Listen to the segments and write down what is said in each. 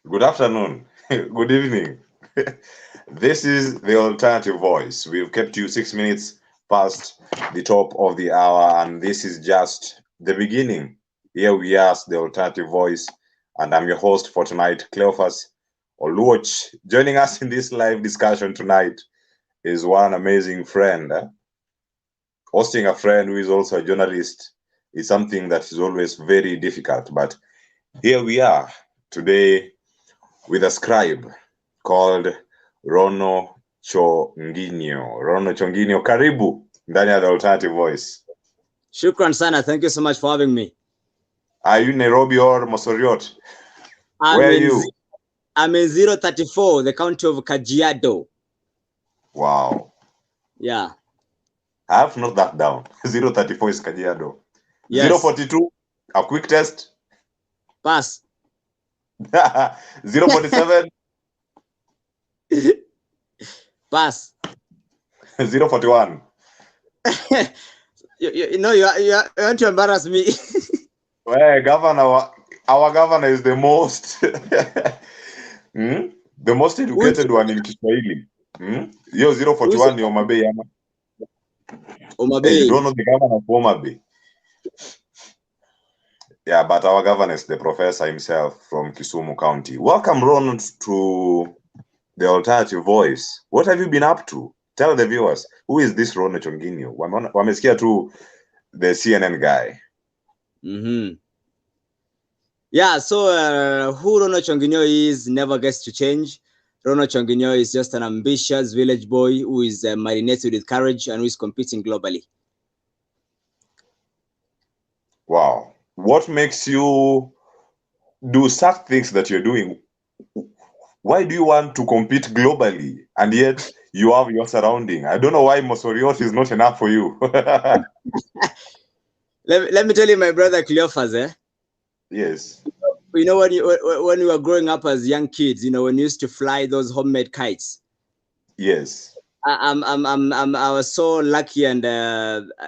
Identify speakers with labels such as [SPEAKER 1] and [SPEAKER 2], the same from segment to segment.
[SPEAKER 1] Good afternoon. Good evening. This is the alternative voice. We've kept you 6 minutes past the top of the hour, and this is just the beginning. Here we are, the alternative voice, and I'm your host for tonight, Cleophas Oluoch. Joining us in this live discussion tonight is one amazing friend. Hosting a friend who is also a journalist is something that is always very difficult, but here we are today with a scribe called Rono Chonginio. Rono Chonginio, karibu ndani ya the alternative voice.
[SPEAKER 2] Shukran sana. Thank you so much for having me.
[SPEAKER 1] Are you Nairobi or Mosoriot?
[SPEAKER 2] I'm
[SPEAKER 1] Where are
[SPEAKER 2] in
[SPEAKER 1] you?
[SPEAKER 2] I'm in 034, the county of Kajiado.
[SPEAKER 1] Wow.
[SPEAKER 2] Yeah.
[SPEAKER 1] I have to note that down. 034 is Kajiado.
[SPEAKER 2] Yes.
[SPEAKER 1] 042, a quick test.
[SPEAKER 2] Pass.
[SPEAKER 1] 047.
[SPEAKER 2] Pass.
[SPEAKER 1] 041.
[SPEAKER 2] you want to embarrass me.
[SPEAKER 1] Well, governor, our governor is the most the most educated one in Kiswahili. Yo 041 ni Homa Bay. Hey, you don't know the governor of Homa Bay. Yeah, but our governor is the professor himself from Kisumu County. Welcome, Ron, to the alternative voice. What have you been up to? Tell the viewers, who is this Rono Chonginio? Wamesikia tu the CNN guy.
[SPEAKER 2] Yeah, so who Rono Chonginio is never gets to change. Rono Chonginio is just an ambitious village boy who is marinated with courage and who is competing globally.
[SPEAKER 1] Wow. What makes you do such things that you're doing? Why do you want to compete globally and yet you have your surrounding? I don't know why Mosoriot is not enough for you.
[SPEAKER 2] let me tell you, my brother Cleophas,
[SPEAKER 1] Yes.
[SPEAKER 2] You know, when we were growing up as young kids, you know, when we used to fly those homemade kites.
[SPEAKER 1] Yes.
[SPEAKER 2] I was so lucky and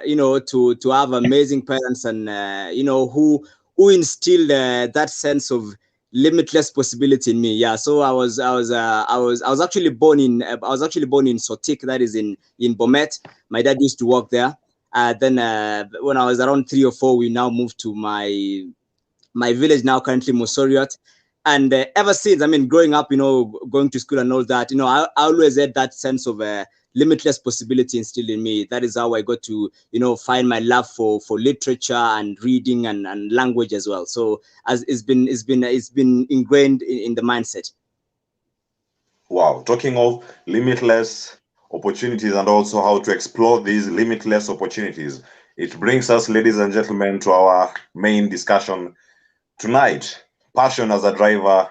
[SPEAKER 2] you know, to have amazing parents and you know, who instilled that sense of limitless possibility in me. Yeah, so I was actually born in Sotik, that is in Bomet. My dad used to work there. Then when I was around 3 or 4, we now moved to my village, now currently Mosoriot. And ever since, I mean, growing up, you know, going to school and all that, you know, I always had that sense of limitless possibility instilled in me. That is how I got to, you know, find my love for literature and reading and language as well. So as it's been ingrained in the mindset.
[SPEAKER 1] Wow. Talking of limitless opportunities and also how to explore these limitless opportunities, it brings us, ladies and gentlemen, to our main discussion tonight. Passion as a driver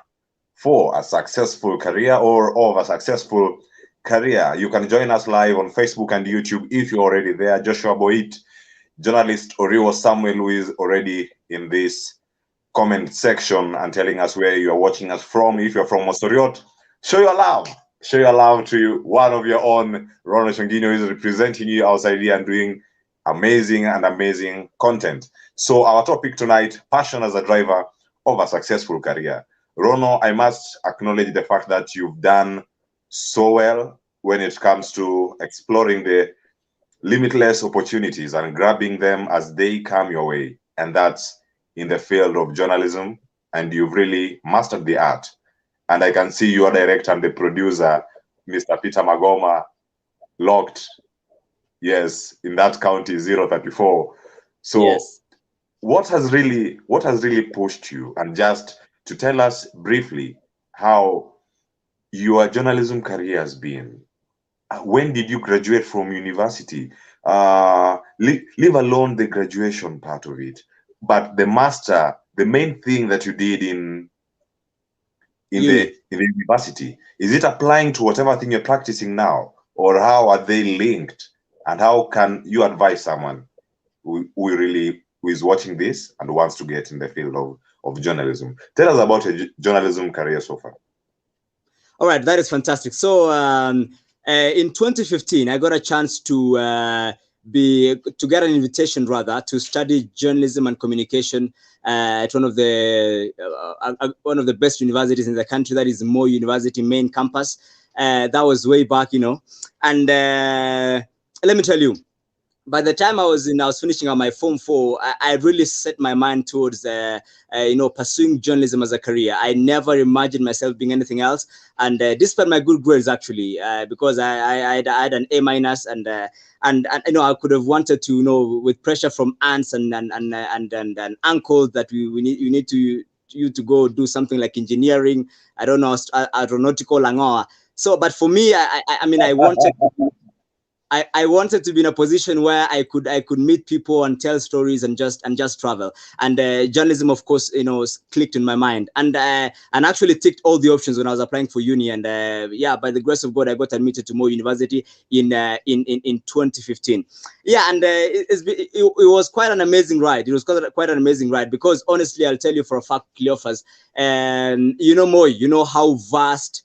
[SPEAKER 1] for a successful career or of a successful career. You can join us live on Facebook and YouTube if you're already there. Joshua Boit, journalist Oriwo Samuel, who is already in this comment section and telling us where you are watching us from. If you're from Mosoriot, show your love. Show your love to one of your own. Rono Chonginio is representing you outside here and doing amazing content. So our topic tonight, passion as a driver of a successful career. Rono, I must acknowledge the fact that you've done so well when it comes to exploring the limitless opportunities and grabbing them as they come your way. And that's in the field of journalism. And you've really mastered the art. And I can see your director and the producer, Mr. Peter Magoma, locked, yes, in that county 034. So
[SPEAKER 2] yes.
[SPEAKER 1] what has really pushed you? And just to tell us briefly how your journalism career has been. When did you graduate from university? Leave alone the graduation part of it, but the master, the main thing that you did in the university, is it applying to whatever thing you're practicing now, or how are they linked? And how can you advise someone who is watching this and wants to get in the field of journalism? Tell us about your journalism career so far.
[SPEAKER 2] All right, that is fantastic. So in 2015, I got a chance to to get an invitation rather to study journalism and communication at one of the best universities in the country, that is Moi University main campus. That was way back, and let me tell you, by the time I was finishing on my Form 4, I really set my mind towards, pursuing journalism as a career. I never imagined myself being anything else. And despite my good grades, actually, because I had an A minus, and I could have wanted to, with pressure from aunts and uncles that you need to go do something like engineering. I don't know, aeronautical langoa. So, but for me, I wanted. I wanted to be in a position where I could meet people and tell stories and just travel. And journalism, of course, clicked in my mind, and actually ticked all the options when I was applying for uni. And by the grace of God, I got admitted to Moi University in 2015. Yeah, and it was quite an amazing ride. It was quite an amazing ride, because honestly, I'll tell you for a fact, Cleophas, and Moi, how vast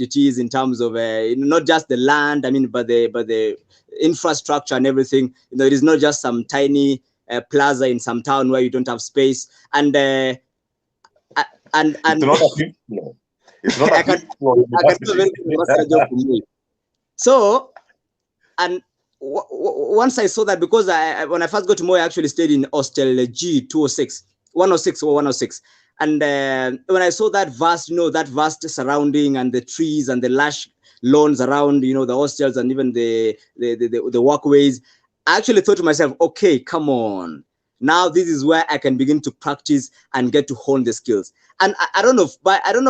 [SPEAKER 2] it is in terms of not just the land, but the infrastructure and everything. It is not just some tiny plaza in some town where you don't have space. And it's
[SPEAKER 1] not a fifth floor. It's not a fifth floor university.
[SPEAKER 2] So, and once I saw that, because when I first got to Moi, I actually stayed in hostel G 206, 106 or 106. And when I saw that vast surrounding, and the trees and the lush lawns around, the hostels and even the walkways, I actually thought to myself, okay, come on. Now this is where I can begin to practice and get to hone the skills. And I don't know,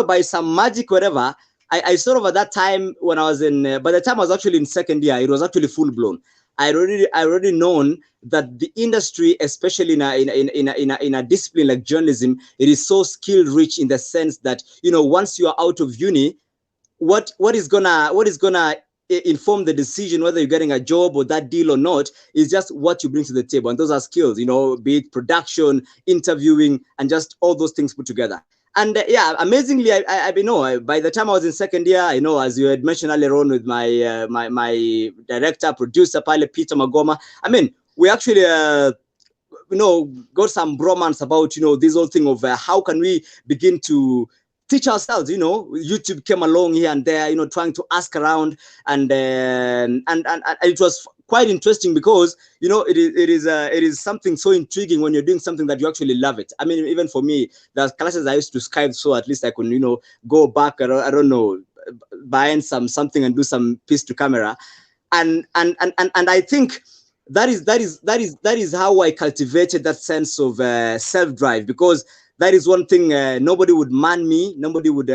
[SPEAKER 2] by some magic, whatever, I sort of, at that time when I was by the time I was actually in second year, it was actually full blown. I already known that the industry, especially in a discipline like journalism, it is so skill rich, in the sense that, once you are out of uni, what is gonna inform the decision whether you're getting a job or that deal or not is just what you bring to the table. And those are skills, be it production, interviewing, and just all those things put together. And amazingly, by the time I was in second year, as you had mentioned earlier on with my my director, producer, pilot Peter Magoma, we actually got some bromance about this whole thing of how can we begin to teach ourselves. YouTube came along here and there, trying to ask around, and it was quite interesting, because it is something so intriguing when you're doing something that you actually love it. Even for me, the classes I used to Skype, so at least I could go back, I don't know, buy something and do some piece to camera, and I think that is how I cultivated that sense of self-drive, because that is one thing. Nobody would man me. Nobody would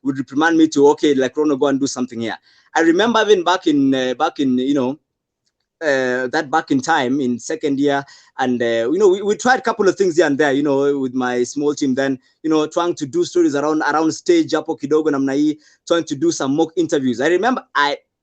[SPEAKER 2] reprimand me to, okay, like, Rono, go and do something here. I remember even back in back in time in second year, and we tried a couple of things here and there, with my small team then, trying to do stories around stage, hapo kidogo namna hii, trying to do some mock interviews. I remember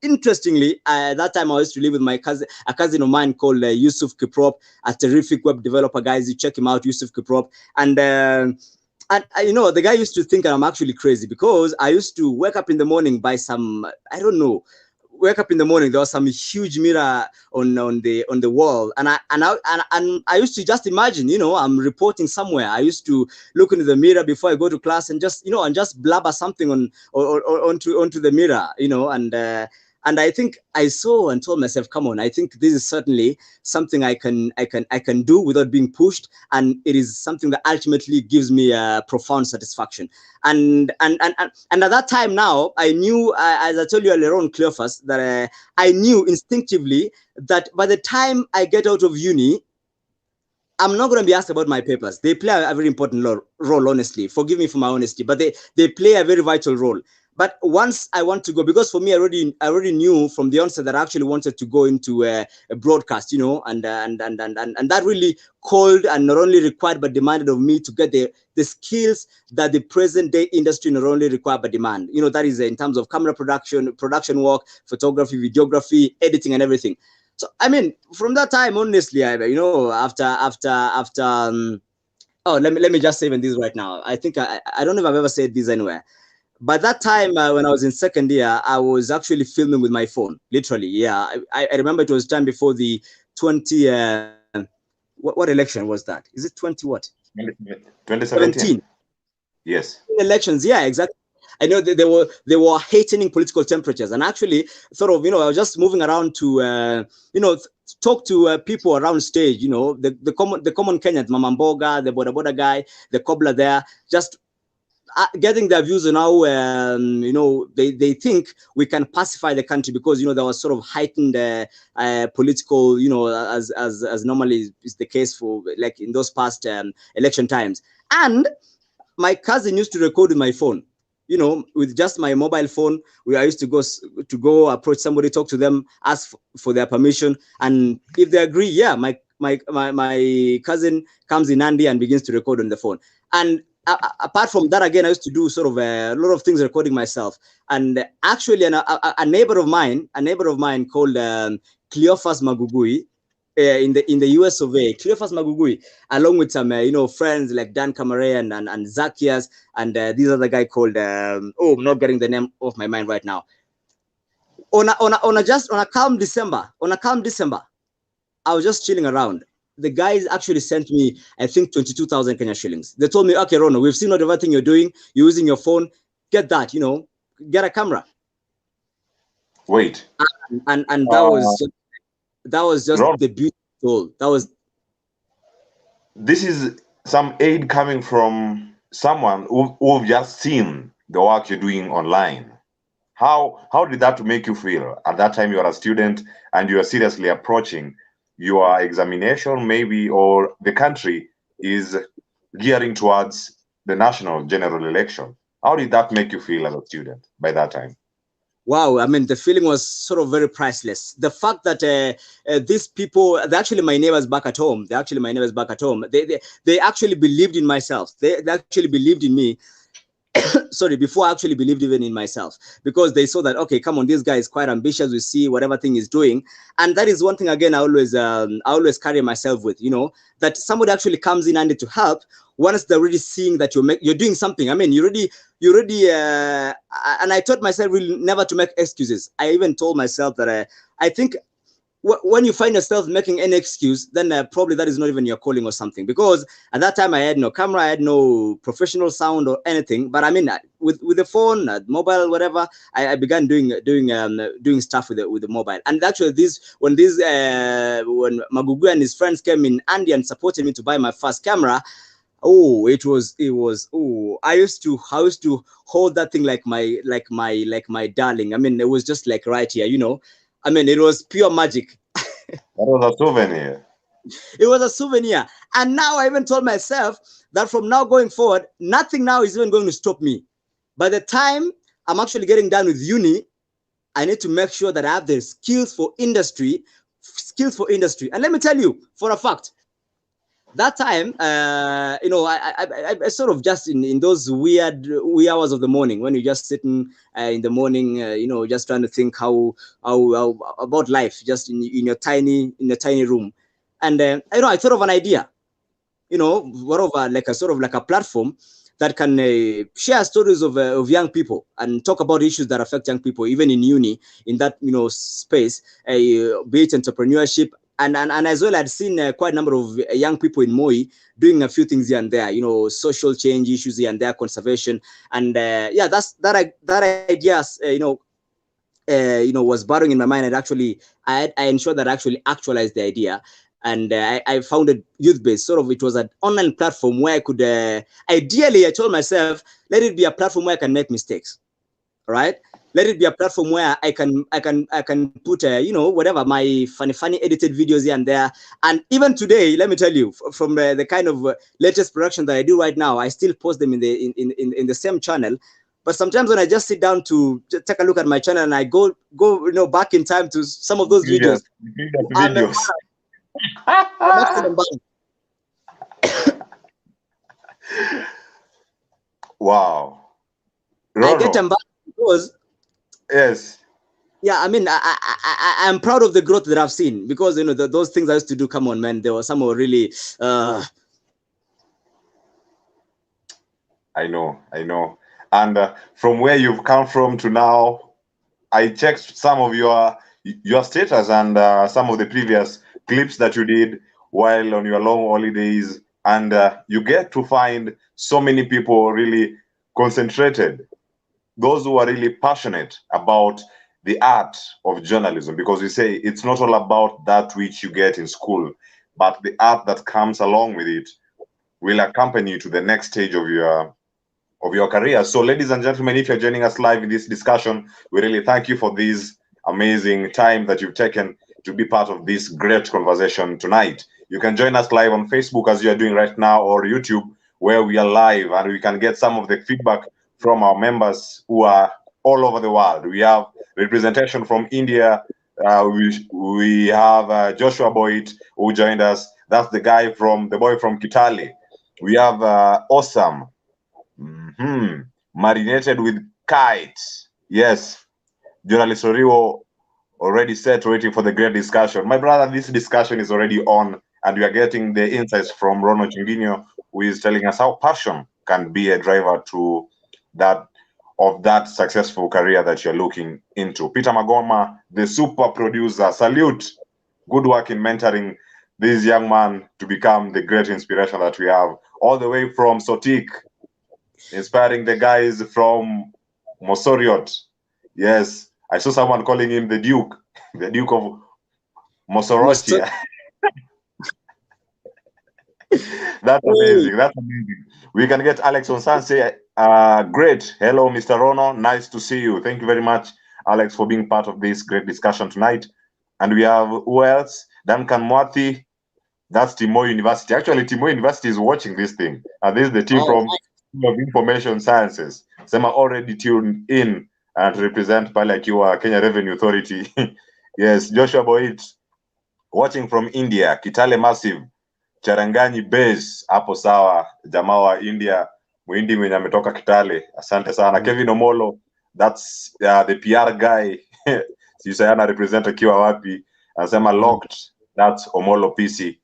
[SPEAKER 2] interestingly, that time I used to live with a cousin of mine called Yusuf Kiprop, a terrific web developer. Guys, you check him out, Yusuf Kiprop. And the guy used to think that I'm actually crazy, because I used to wake up in the morning by some, I don't know, wake up in the morning, there was some huge mirror on the wall, and I used to just imagine, I'm reporting somewhere. I used to look into the mirror before I go to class, and just blabber something onto the mirror, and I think I saw and told myself, come on, I think this is certainly something I can do without being pushed, and it is something that ultimately gives me a profound satisfaction. And at that time, now I knew, as I told you earlier on, Cleophas, that I knew instinctively that by the time I get out of uni, I'm not going to be asked about my papers. They play a very important role, honestly. Forgive me for my honesty, but they play a very vital role. But once I want to go, because for me, I already knew from the onset that I actually wanted to go into a broadcast, and that really called and not only required but demanded of me to get the skills that the present day industry not only require but demand. That is in terms of camera production work, photography, videography, editing, and everything. So from that time, honestly, after let me just say even this right now. I think I don't know if I've ever said this anywhere. By that time, when I was in second year, I was actually filming with my phone, literally. Yeah, I remember it was time before the 20. What election was that? Is it 20 what? 17.
[SPEAKER 1] 2017. Yes.
[SPEAKER 2] Elections, yeah, exactly. I know they were heightening political temperatures, and actually sort of, I was just moving around to talk to people around stage, the common Kenyans, Mamamboga, the boda boda guy, the cobbler there, just getting their views on how they think we can pacify the country, because there was sort of heightened political, as normally is the case for like in those past election times. And my cousin used to record with my phone, with just my mobile phone. I used to go approach somebody, talk to them, ask for their permission, and if they agree, yeah, my cousin comes in handy and begins to record on the phone. And apart from that, again, I used to do sort of a lot of things recording myself. And actually, a neighbor of mine called Cleophas Magugui, in the US of A, Cleophas Magugui, along with some friends like Dan Kamare and Zacchaeus, and these other guy called I'm not getting the name of my mind right now. On a calm December, I was just chilling around. The guys actually sent me, I think, 22,000 Kenya shillings. They told me, okay, Rono, we've seen everything you're doing. You're using your phone. Get that, get a camera.
[SPEAKER 1] Wait.
[SPEAKER 2] And that was just
[SPEAKER 1] Ron,
[SPEAKER 2] the beautiful.
[SPEAKER 1] this is some aid coming from someone who've just seen the work you're doing online. How did that make you feel at that time? You are a student and you are seriously approaching your examination, maybe, or the country is gearing towards the national general election. How did that make you feel as a student by that time?
[SPEAKER 2] Wow, I mean, the feeling was sort of very priceless. The fact that these people, they're actually my neighbors back at home. They actually believed in myself. They actually believed in me. Sorry, before I actually believed even in myself, because they saw that, okay, come on, this guy is quite ambitious. We see whatever thing he's doing. And that is one thing, again, I always carry myself with, that somebody actually comes in and to help once they're really seeing that you're doing something. I mean, you already and I taught myself really never to make excuses. I even told myself that I think when you find yourself making any excuse, then probably that is not even your calling or something. Because at that time I had no camera, I had no professional sound or anything. But I mean, with the phone, mobile, whatever, I began doing stuff with the mobile. And actually, when Magugu and his friends came in Andy and supported me to buy my first camera, it was I used to hold that thing like my darling. I mean, it was just like right here, I mean, it was pure magic.
[SPEAKER 1] That was a souvenir.
[SPEAKER 2] It was a souvenir. And now I even told myself that from now going forward, nothing now is even going to stop me. By the time I'm actually getting done with uni, I need to make sure that I have the skills for industry. And let me tell you, for a fact, that time, I sort of just in those wee hours of the morning, when you're just sitting in the morning, just trying to think how about life, just in your tiny room, and I thought of an idea, whatever, like a platform that can share stories of young people and talk about issues that affect young people, even in uni, in that space, be it entrepreneurship. And as well, I'd seen quite a number of young people in Moi doing a few things here and there, social change issues here and there, conservation, and that idea, was burrowing in my mind. And actually, I ensured that I actually actualized the idea, and I founded YouthBase. Sort of, it was an online platform where I could, ideally, I told myself, let it be a platform where I can make mistakes, right? Let it be a platform where I can put whatever, my funny edited videos here and there. And even today, let me tell you, from the kind of latest production that I do right now, I still post them in the same channel. But sometimes when I just sit down to take a look at my channel and I go back in time to some of those videos, I'm actually embarrassed.
[SPEAKER 1] Wow.
[SPEAKER 2] Rono. I get embarrassed because,
[SPEAKER 1] yes,
[SPEAKER 2] yeah, I mean, I'm proud of the growth that I've seen, because those things I used to do, come on, man, there were some were really
[SPEAKER 1] I know. And from where you've come from to now, I checked some of your status and some of the previous clips that you did while on your long holidays, and you get to find so many people really concentrated, those who are really passionate about the art of journalism, because we say it's not all about that which you get in school, but the art that comes along with it will accompany you to the next stage of your career. So, ladies and gentlemen, if you're joining us live in this discussion, we really thank you for this amazing time that you've taken to be part of this great conversation tonight. You can join us live on Facebook as you are doing right now, or YouTube, where we are live, and we can get some of the feedback from our members who are all over the world. We have representation from India. We have Joshua Boyd who joined us. That's the boy from Kitale. We have Awesome. Marinated with kites. Yes, journalist Oriwo already set, waiting for the great discussion. My brother, this discussion is already on, and we are getting the insights from Rono Chonginio, who is telling us how passion can be a driver to that successful career that you're looking into. Peter Magoma, the super producer, salute. Good work in mentoring this young man to become the great inspiration that we have, all the way from Sotik, inspiring the guys from Mosoriot. Yes, I saw someone calling him the Duke, the Duke of Mosoroti. That's amazing. That's amazing. We can get Alex on Sun say, great. Hello, Mr. Rono. Nice to see you. Thank you very much, Alex, for being part of this great discussion tonight. And we have who else? Duncan Mwati. That's Timo University. Actually, Timo University is watching this thing. And this is the team from of Information Sciences. Sema already tuned in and represent pale akiwa Kenya Revenue Authority. Yes, Joshua Boyd watching from India, Kitale Massive, Charanganyi Base, hapo sawa, jamaa wa India, muhindi mwenye ametoka Kitale. Asante sana. Kevin Omolo, that's the PR guy. Sisayana represent akiwa wapi. Anasema locked. That's Omolo PC.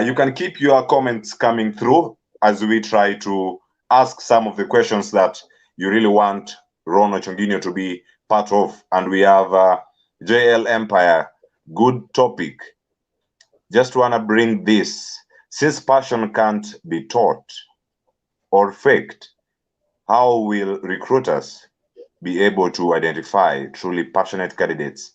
[SPEAKER 1] You can keep your comments coming through as we try to ask some of the questions that you really want Rono Chonginio to be part of. And we have JL Empire, good topic. Just want to bring this. Since passion can't be taught or faked, how will recruiters be able to identify truly passionate candidates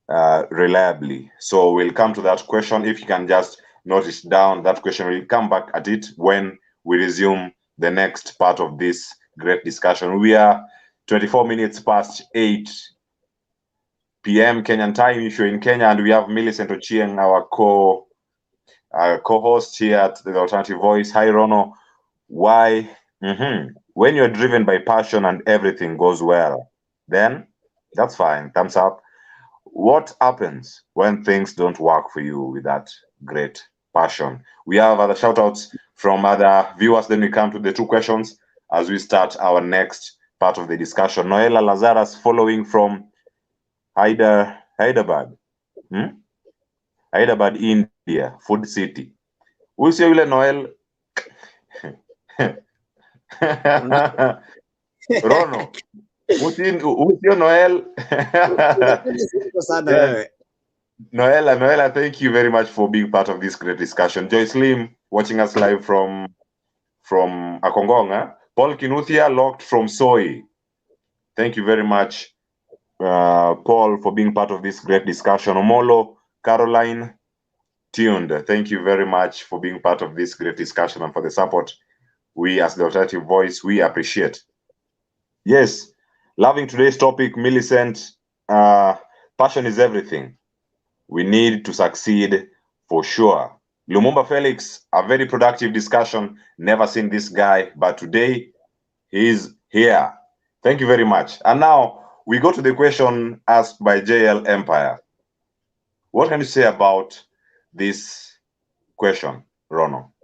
[SPEAKER 1] reliably? So we'll come to that question. If you can just notice down that question, we'll come back at it when we resume the next part of this great discussion. We are 24 minutes past 8 p.m. Kenyan time if you're in Kenya, and we have Millicent Ochieng, our co-host here at the Alternative Voice. Hi, Rono. Why? When you're driven by passion and everything goes well, then that's fine. Thumbs up. What happens when things don't work for you with that great passion? We have other shout outs from other viewers. Then we come to the two questions as we start our next part of the discussion. Noela Lazarus following from Hyderabad. Hyderabad, India, Food City. Who's your Noel? Rono. Who's your Noel? Yes. Noela, thank you very much for being part of this great discussion. Joyce Lim, watching us live from Akongong. Paul Kinuthia, locked from Soy. Thank you very much, Paul, for being part of this great discussion. Omolo, Caroline, tuned. Thank you very much for being part of this great discussion and for the support. We, as the Alternative Voice, we appreciate. Yes, loving today's topic, Millicent. Passion is everything. We need to succeed for sure. Lumumba Felix, a very productive discussion. Never seen this guy, but today he's here. Thank you very much. And now we go to the question asked by JL Empire. What can you say about this question, Rono?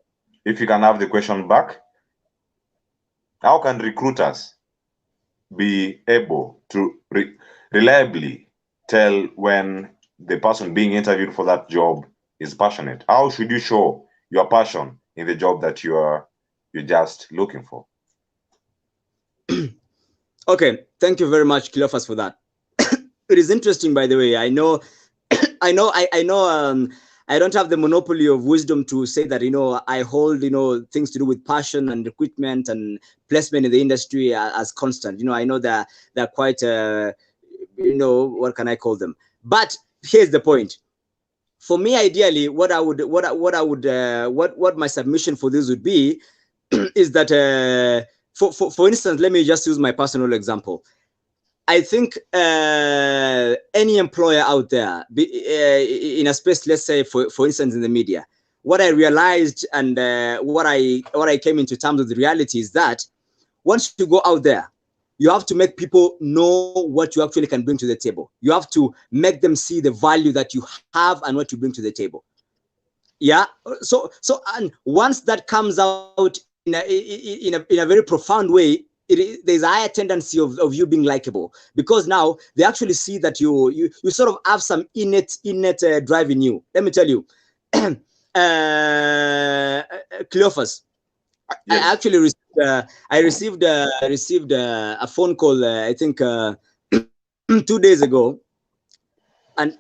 [SPEAKER 1] If you can have the question back, how can recruiters be able to reliably tell when the person being interviewed for that job is passionate? How should you show your passion in the job that you're just looking for?
[SPEAKER 2] Okay, thank you very much, Cleophas, for that. It is interesting, by the way. I know, I know. I don't have the monopoly of wisdom to say that I hold things to do with passion and recruitment and placement in the industry as constant. I know that they're quite what can I call them? But here's the point. For me, ideally, what my submission for this would be is that for instance, let me just use my personal example. I think any employer out there, in a space, let's say, for instance, in the media, what I realized and what I came into terms with the reality is that once you go out there, you have to make people know what you actually can bring to the table. You have to make them see the value that you have and what you bring to the table. Yeah. So and once that comes out in a very profound way, there's a higher tendency of you being likable, because now they actually see that you sort of have some innate drive in you. Let me tell you, Cleophas,
[SPEAKER 1] Yes.
[SPEAKER 2] I actually received a phone call, I think 2 days ago. And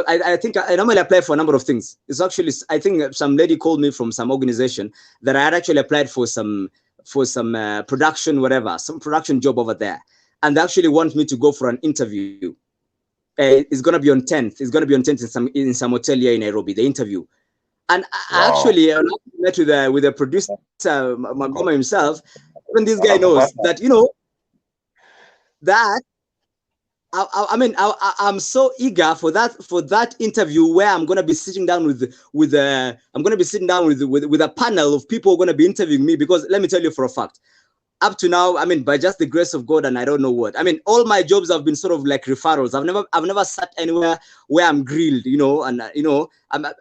[SPEAKER 2] I think I normally apply for a number of things. It's actually, I think some lady called me from some organization that I had actually applied for some production, whatever, some production job over there, and they actually want me to go for an interview. It's gonna be on 10th. It's gonna be on 10th in some hotel here in Nairobi. The interview, and I
[SPEAKER 1] Wow.
[SPEAKER 2] actually met with the producer, Magoma himself. Even this guy knows that that I mean, I'm so eager for that interview where I'm gonna be sitting down with a panel of people who are gonna be interviewing me, because let me tell you for a fact, up to now, I mean, by just the grace of God and I don't know what, I mean, all my jobs have been sort of like referrals. I've never sat anywhere where I'm grilled, and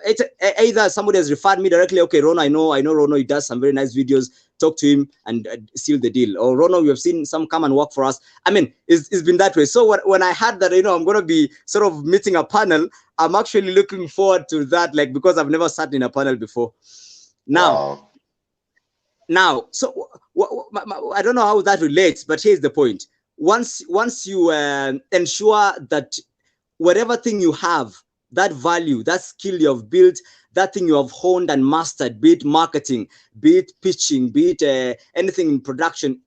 [SPEAKER 2] it's either somebody has referred me directly. Okay, Rono, I know Rono, he does some very nice videos. Talk to him and seal the deal. Or Rono, we have seen some come and work for us. I mean, it's been that way. So when I heard that, I'm going to be sort of meeting a panel, I'm actually looking forward to that, like, because I've never sat in a panel before. Now, so I don't know how that relates, but here's the point. Once you ensure that whatever thing you have, that value, that skill you have built, that thing you have honed and mastered, be it marketing, be it pitching, be it anything in production,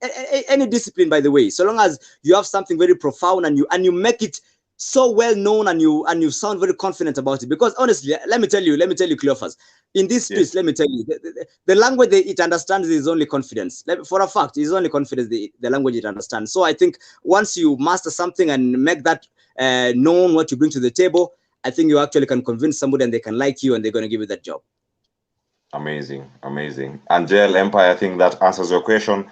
[SPEAKER 2] any discipline, by the way, so long as you have something very profound and you make it so well known and you sound very confident about it. Because honestly, let me tell you, Cleophas, in this space, yes, let me tell you, the language that it understands is only confidence. For a fact, it's only confidence, the language it understands. So I think once you master something and make that known, what you bring to the table, I think you actually can convince somebody and they can like you and they're going to give you that job.
[SPEAKER 1] Amazing. And JL Empire, I think that answers your question.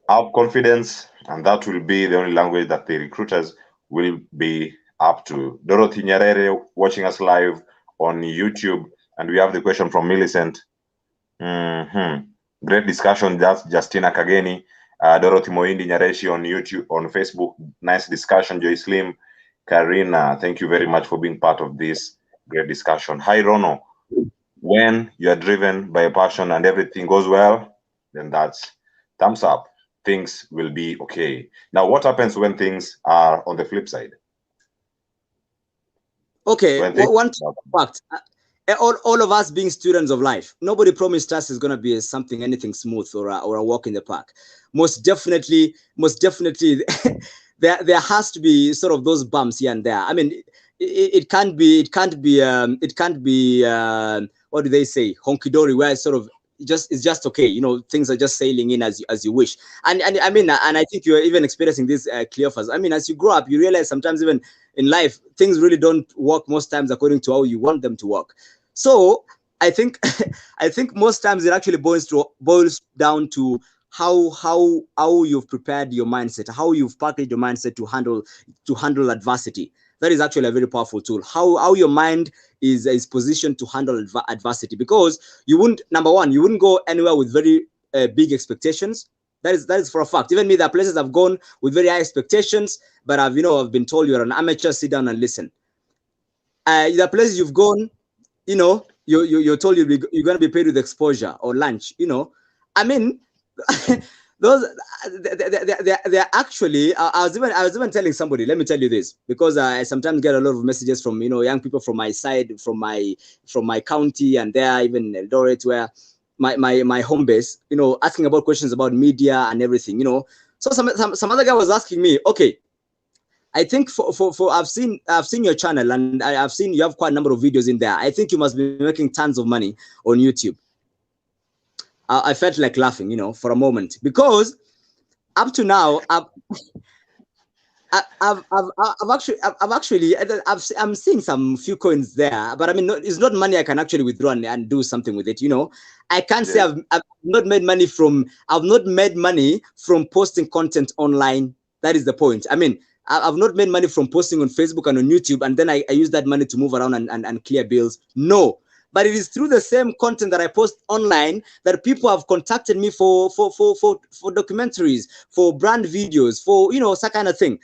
[SPEAKER 1] Have confidence, and that will be the only language that the recruiters will be up to. Dorothy Nyerere watching us live on YouTube, and we have the question from Millicent. Great discussion. That's Justina Kageni, Dorothy Moindi Nyareshi on YouTube, on Facebook. Nice discussion. Joy Slim, Karina, thank you very much for being part of this great discussion. Hi, Rono. When you are driven by a passion and everything goes well, then that's thumbs up. Things will be okay. Now, what happens when things are on the flip side?
[SPEAKER 2] Okay, one fact. All of us being students of life, nobody promised us is going to be anything smooth or a walk in the park. Most definitely, there has to be sort of those bumps here and there. I mean, it can't be what do they say, honky-dory, where it's sort of it's just okay, things are just sailing in as you wish. And I mean, and I think you're even experiencing this, Cleophas. I mean, as you grow up, you realize sometimes even in life, things really don't work most times according to how you want them to work. So I think most times it actually boils down to how you've prepared your mindset, how you've packaged your mindset to handle adversity. That is actually a very powerful tool. How your mind is positioned to handle adversity, because number one, you wouldn't go anywhere with very big expectations. That is for a fact. Even me, there are places I've gone with very high expectations, but I've been told you're an amateur, sit down and listen. There are places you've gone, you're told you're going to be paid with exposure or lunch. I mean, those they're actually. I was even telling somebody. Let me tell you this, because I sometimes get a lot of messages from young people from my side, from my county, and there even Eldoret, where my home base. Asking about questions about media and everything. So some other guy was asking me, okay, I think for I've seen your channel, and I've seen you have quite a number of videos in there. I think you must be making tons of money on YouTube. I felt like laughing, for a moment, because up to now, I'm seeing some few coins there, but I mean, it's not money I can actually withdraw and do something with it. I can't say I've not made money from posting content online. That is the point. I mean, I've not made money from posting on Facebook and on YouTube, and then I use that money to move around and clear bills. No. But it is through the same content that I post online that people have contacted me for documentaries, for brand videos, for that kind of thing.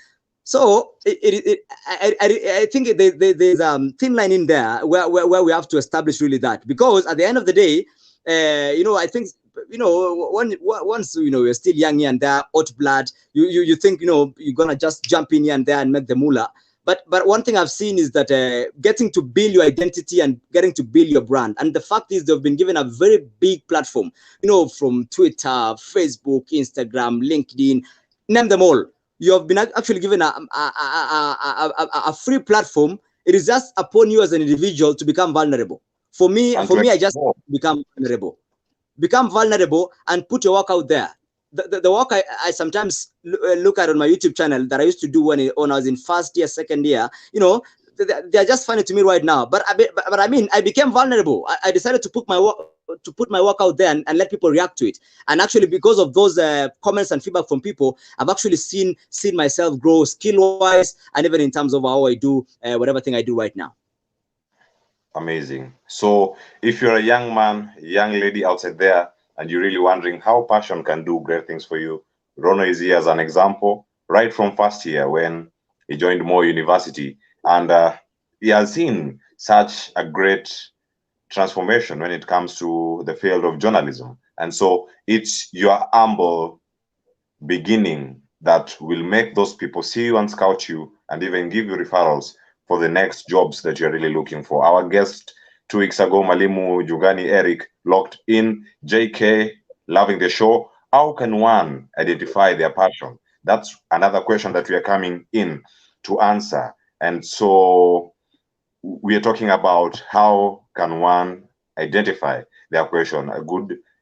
[SPEAKER 2] So I think there's a thin line in there where we have to establish really that, because at the end of the day, I think once you're still young here and there, hot blood, you think you're gonna just jump in here and there and make the moolah. But one thing I've seen is that getting to build your identity and getting to build your brand. And the fact is they've been given a very big platform, from Twitter, Facebook, Instagram, LinkedIn, name them all. You have been actually given a free platform. It is just upon you as an individual to become vulnerable. For me, I just become vulnerable and put your work out there. The work I sometimes look at on my YouTube channel that I used to do when I was in first year, second year, they're just funny to me right now. But I mean, I became vulnerable. I decided to put my work out there and let people react to it. And actually, because of those comments and feedback from people, I've actually seen myself grow skill-wise, and even in terms of how I do whatever thing I do right now.
[SPEAKER 1] Amazing. So if you're a young man, young lady outside there, and you're really wondering how passion can do great things for you, Rono is here as an example, right from first year when he joined Moore University. And he has seen such a great transformation when it comes to the field of journalism. And so it's your humble beginning that will make those people see you and scout you and even give you referrals for the next jobs that you're really looking for. Our guest 2 weeks ago, Malimu Jugani Eric, locked in. JK, loving the show. How can one identify their passion? That's another question that we are coming in to answer. And so we are talking about how can one identify their passion,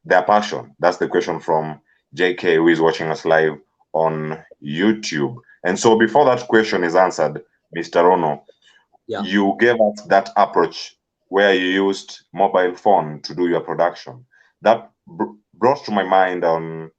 [SPEAKER 1] their passion. That's the question from JK, who is watching us live on YouTube. And so before that question is answered, Mr. Rono, you gave us that approach where you used mobile phone to do your production. That brought to my mind on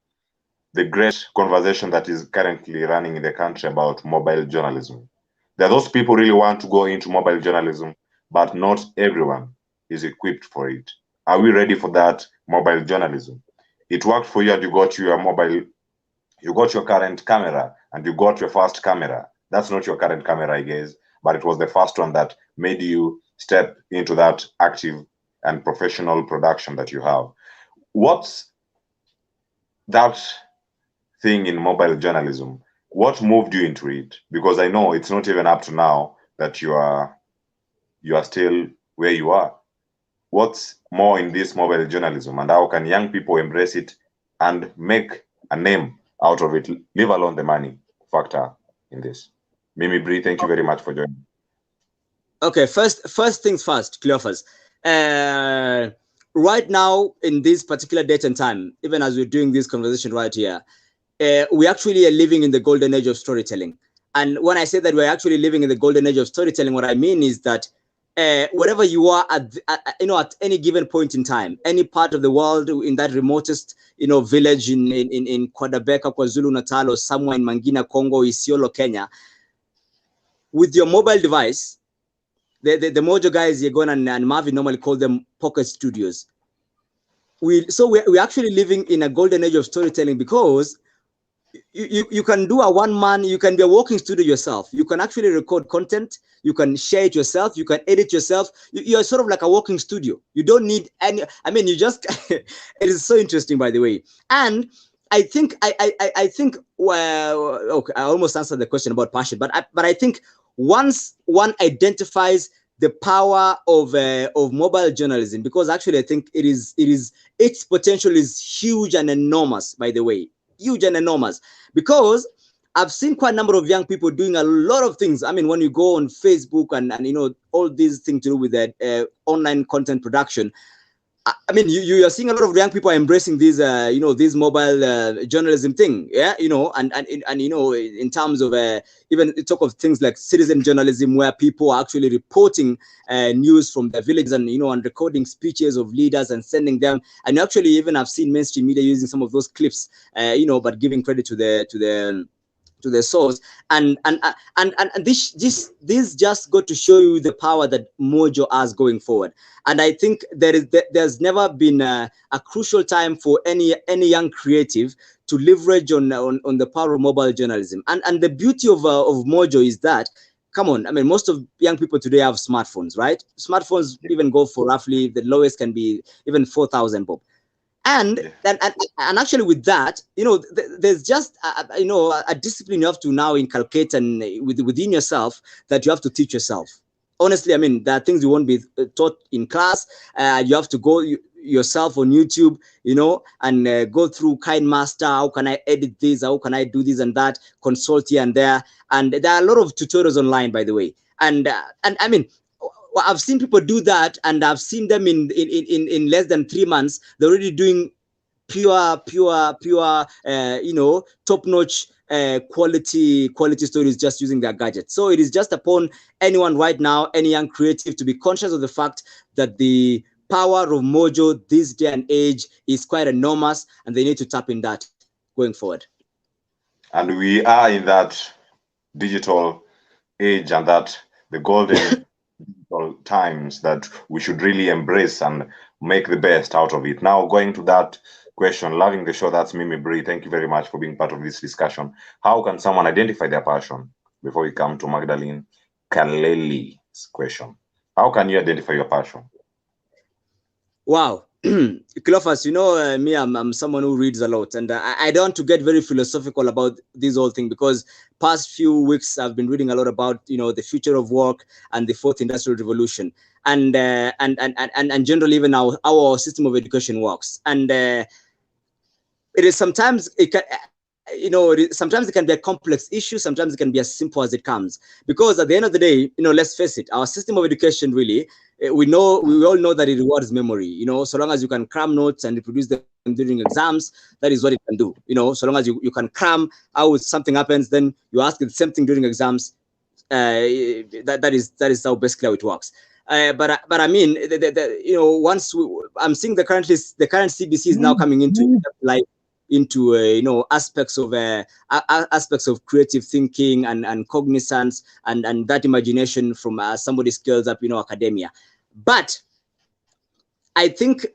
[SPEAKER 1] the great conversation that is currently running in the country about mobile journalism. There are those people really want to go into mobile journalism, but not everyone is equipped for it. Are we ready for that mobile journalism? It worked for you and you got your current camera and you got your first camera. That's not your current camera, I guess, but it was the first one that made you step into that active and professional production that you have. What's that thing in mobile journalism? What moved you into it? Because I know it's not even up to now that you are still where you are. What's more in this mobile journalism, and how can young people embrace it and make a name out of it, leave alone the money factor in this? Mimi Bree, thank you very much for joining.
[SPEAKER 2] Okay, first things first, Cleophas. Right now, in this particular date and time, even as we're doing this conversation right here, we actually are living in the golden age of storytelling. And when I say that we're actually living in the golden age of storytelling, what I mean is that wherever you are at any given point in time, any part of the world, in that remotest village in Kwadabeka, KwaZulu Natal, or somewhere in Mangina, Congo, Isiolo, Kenya, with your mobile device, the Mojo guys, Yegon and Marvin normally call them pocket studios. We're actually living in a golden age of storytelling, because you can do a one-man, you can be a walking studio yourself. You can actually record content, you can share it yourself, you can edit yourself. You're sort of like a walking studio. You don't need any, I mean, you just, it is so interesting, by the way. And I think well, okay, I almost answered the question about passion, but I think once one identifies the power of mobile journalism, because actually I think its potential is huge and enormous, by the way, huge and enormous, because I've seen quite a number of young people doing a lot of things. I mean, when you go on Facebook and all these things to do with that online content production, I mean, you are seeing a lot of young people embracing these, this mobile journalism thing, yeah, and in terms of even talk of things like citizen journalism, where people are actually reporting news from their villages and recording speeches of leaders and sending them. And actually, even I've seen mainstream media using some of those clips, but giving credit to the source, and this just got to show you the power that Mojo has going forward. And I think there's never been a crucial time for any young creative to leverage on the power of mobile journalism. And the beauty of Mojo is that, come on, I mean, most of young people today have smartphones, right? Smartphones even go for roughly, the lowest can be even 4,000 bob. And actually with that, there's just a discipline you have to now inculcate and within yourself, that you have to teach yourself. Honestly, I mean, there are things you won't be taught in class. You have to go yourself on YouTube, and go through Kind Master. How can I edit this? How can I do this and that? Consult here and there. And there are a lot of tutorials online, by the way. And I mean, I've seen people do that, and I've seen them in less than 3 months. They're already doing pure, top-notch quality stories, just using their gadgets. So it is just upon anyone right now, any young creative, to be conscious of the fact that the power of Mojo this day and age is quite enormous, and they need to tap in that going forward.
[SPEAKER 1] And we are in that digital age, and that the golden times that we should really embrace and make the best out of it. Now, going to that question, loving the show, that's Mimi Bree. Thank you very much for being part of this discussion. How can someone identify their passion? Before we come to Magdalene Kaleli's question, how can you identify your passion?
[SPEAKER 2] Wow. Cleophas, me, I'm someone who reads a lot, and I don't want to get very philosophical about this whole thing, because past few weeks I've been reading a lot about the future of work and the fourth industrial revolution, and generally even how our system of education works. And it is sometimes sometimes it can be a complex issue, sometimes it can be as simple as it comes, because at the end of the day, let's face it, our system of education really, we all know that it rewards memory. So long as you can cram notes and reproduce them during exams, that is what it can do. So long as you can cram, how something happens, then you ask the same thing during exams. That is how basically how it works. But I mean, once I'm seeing the current CBC is now coming into aspects of creative thinking and cognizance and that imagination from somebody skills up academia. But I think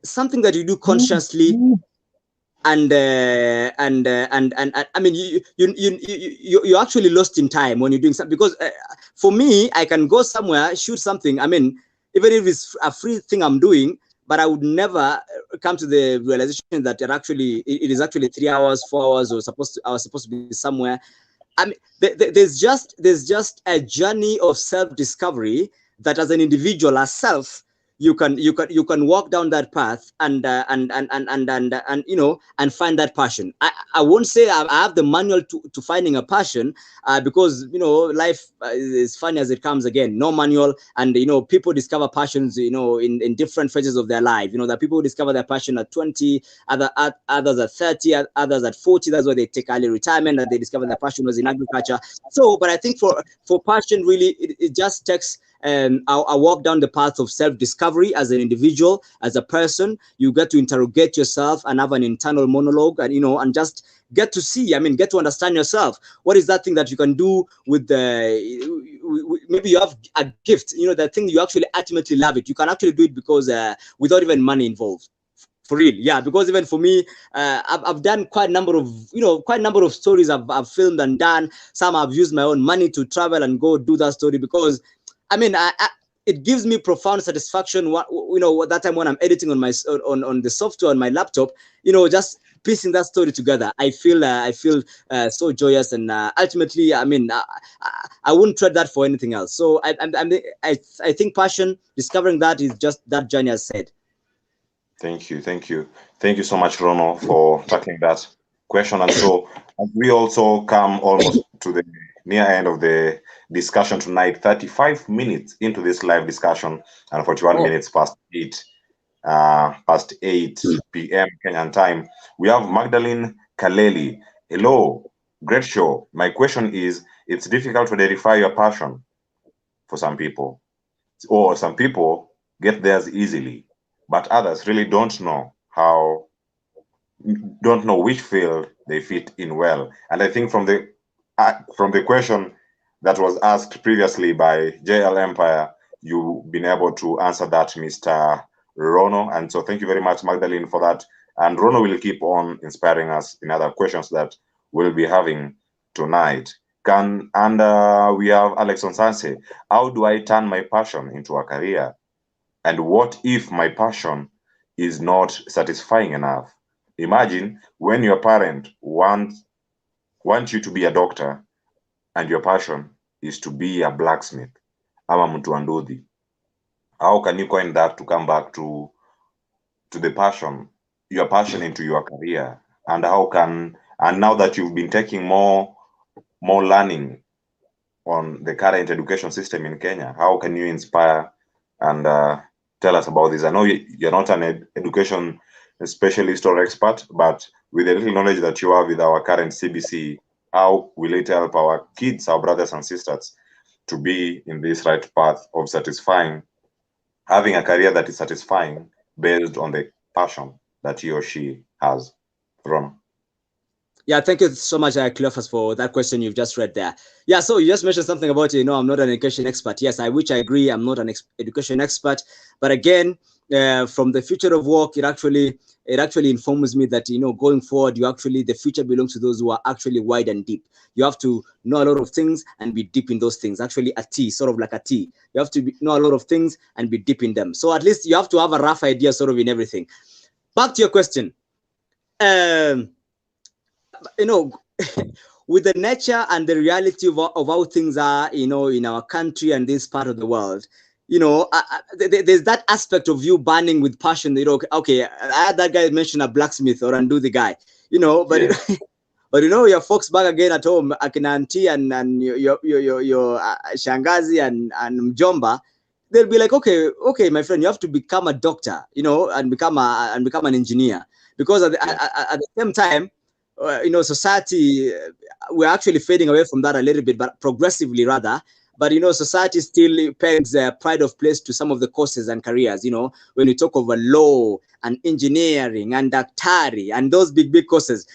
[SPEAKER 2] something that you do consciously, and I mean, you're actually lost in time when you're doing something, because for me, I can go somewhere, shoot something, I mean, even if it's a free thing I'm doing, but I would never come to the realization that it is actually 3 hours, 4 hours, or I was supposed to be somewhere. I mean, there's just a journey of self-discovery that, as an individual, as self, you can walk down that path and find that passion. I won't say I have the manual to finding a passion, because life is funny as it comes. Again, no manual, and people discover passions in different phases of their life. That people discover their passion at 20, others at 30, others at 40. That's why they take early retirement, and they discover their passion was in agriculture. So, but I think for passion, really, it just takes I walk down the path of self-discovery as an individual, as a person. You get to interrogate yourself and have an internal monologue, and just get to see, get to understand yourself. What is that thing that you can do with maybe you have a gift, that thing you actually ultimately love it. You can actually do it because without even money involved. For real, yeah. Because even for me, I've done quite a number of stories I've filmed and done. Some I've used my own money to travel and go do that story, because I mean, it gives me profound satisfaction. That time when I'm editing on my on the software on my laptop, just piecing that story together, I feel so joyous, and ultimately, I mean, I wouldn't trade that for anything else. So I think passion, discovering that, is just that journey, as said.
[SPEAKER 1] Thank you so much, Rono, for tackling that question. And so, as we also come almost to the near end of the discussion tonight, 35 minutes into this live discussion, and 41 minutes past 8 p.m. Kenyan time, we have Magdalene Kaleli. Hello, great show. My question is, it's difficult to identify your passion for some people, or some people get theirs easily, but others really don't know which field they fit in well. And I think from the question that was asked previously by JL Empire, you've been able to answer that, Mr. Rono. And so thank you very much, Magdalene, for that. And Rono will keep on inspiring us in other questions that we'll be having tonight. We have Alex Onsanse. How do I turn my passion into a career? And what if my passion is not satisfying enough? Imagine when your parent wants you to be a doctor, and your passion is to be a blacksmith, ama mtu wa nduthi. How can you coin that to come back to the passion, your passion into your career? And now that you've been taking more learning on the current education system in Kenya, how can you inspire and tell us about this? I know you're not an education specialist or expert, but with the little knowledge that you have with our current CBC, how will it help our kids, our brothers and sisters, to be in this right path of having a career that is satisfying based on the passion that he or she has? Ron.
[SPEAKER 2] Yeah, thank you so much, Cleophas, for that question you've just read there. Yeah, so you just mentioned something about, I'm not an education expert. Yes, I agree, I'm not an education expert. But again, from the future of work, it actually informs me that, going forward, the future belongs to those who are actually wide and deep. You have to know a lot of things and be deep in those things. Actually, a T, sort of like a T. You have to know a lot of things and be deep in them. So at least you have to have a rough idea sort of in everything. Back to your question. With the nature and the reality of how things are, in our country and this part of the world, there's that aspect of you burning with passion. Okay, I had that guy mention a blacksmith or undo the guy, but yeah. But your folks back again at home, akina auntie and your shangazi and mjomba, they'll be like, okay, my friend, you have to become a doctor, and become an engineer, because at the same time, society, we're actually fading away from that a little bit, but progressively rather. But society still pegs pride of place to some of the courses and careers. When we talk of law and engineering and daktari and those big courses,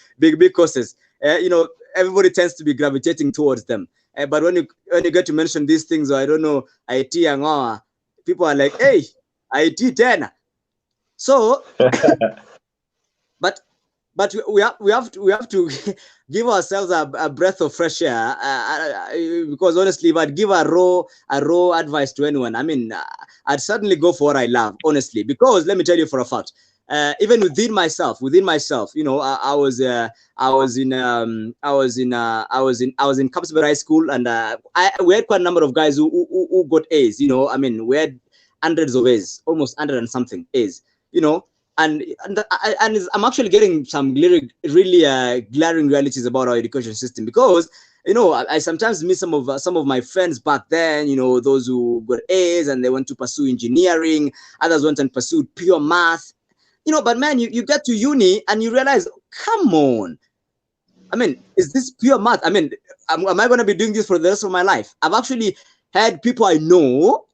[SPEAKER 2] everybody tends to be gravitating towards them. But when you get to mention these things, or I don't know, IT and people are like, hey, IT 10. So, but we have to give ourselves a breath of fresh air, because honestly, if I'd give a raw advice to anyone, I mean, I'd certainly go for what I love, honestly, because let me tell you for a fact, even within myself, I was in Kapsabet High School, and we had quite a number of guys who got A's. I mean, we had hundreds of A's, almost 100 and something A's. And I'm actually getting some really glaring realities about our education system, because I sometimes miss some of my friends back then, those who got A's and they went to pursue engineering, others went and pursued pure math, but man, you get to uni and you realize, come on, I mean, is this pure math? I mean, am I going to be doing this for the rest of my life? I've actually had people I know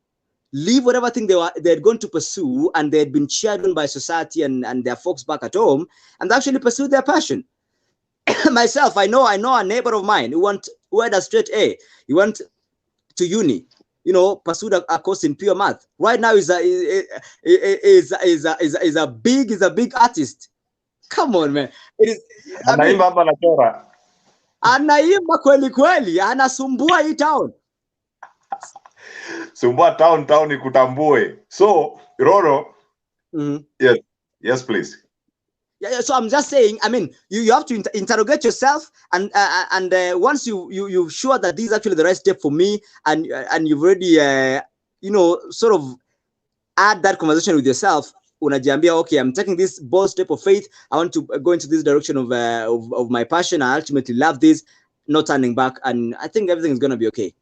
[SPEAKER 2] leave whatever thing they had gone to pursue, and they had been cheered on by society and their folks back at home, and they actually pursued their passion. Myself, I know a neighbor of mine who had a straight A. He went to uni, pursued a course in pure math. Right now is a big artist. Come on, man. It is. Anaimba kweli kweli, anasumbua hii town.
[SPEAKER 1] Sumbua town ikutambue. So, Rono, yes, please.
[SPEAKER 2] Yeah, so I'm just saying, I mean, you have to interrogate yourself, and once you're sure that this is actually the right step for me, and you've already sort of add that conversation with yourself. Unajiambia, okay, I'm taking this bold step of faith. I want to go into this direction of my passion. I ultimately love this, no turning back, and I think everything is gonna be okay.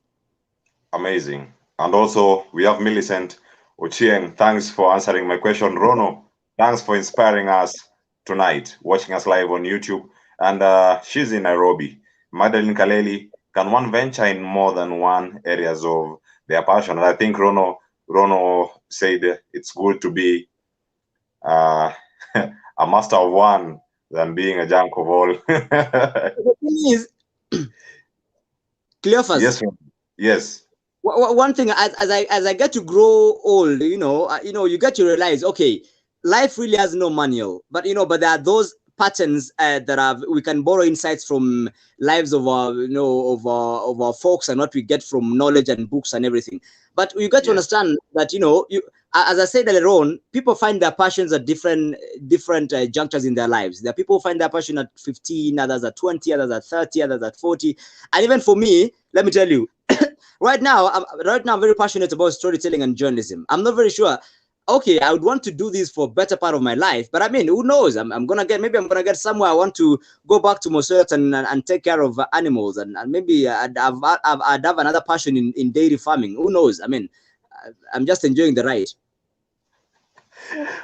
[SPEAKER 1] Amazing. And also, we have Millicent Ochieng. Thanks for answering my question. Rono, thanks for inspiring us tonight, watching us live on YouTube. And she's in Nairobi. Madeline Kaleli, can one venture in more than one areas of their passion? And I think Rono said it's good to be a master of one than being a junk of all.
[SPEAKER 2] The thing is, Cleophas.
[SPEAKER 1] Yes, yes.
[SPEAKER 2] One thing, as I get to grow old, you get to realize, okay, life really has no manual, but there are those patterns that we can borrow insights from lives of our of our folks, and what we get from knowledge and books and everything. But you get to understand that as I said earlier on, people find their passions at different junctures in their lives. There are people who find their passion at 15, others at 20, others at 30, others at 40. And even for me, let me tell you, right now I'm very passionate about storytelling and journalism. I'm not very sure, okay, I would want to do this for a better part of my life, but I mean, who knows? I'm gonna get somewhere. I want to go back to Mosert and take care of animals, and maybe I'd have another passion in dairy farming. Who knows? I mean, I'm just enjoying the ride.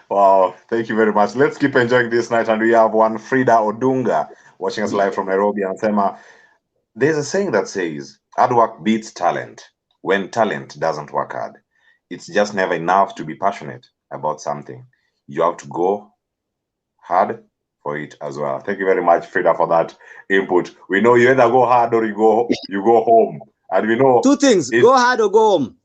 [SPEAKER 1] Wow, thank you very much. Let's keep enjoying this night. And we have one Frida Odunga watching us live from Nairobi. And Sema, there's a saying that says, hard work beats talent when talent doesn't work hard. It's just never enough to be passionate about something. You have to go hard for it as well. Thank you very much, Frida, for that input. We know you either go hard or you go home. And we know
[SPEAKER 2] two things: go hard or go home.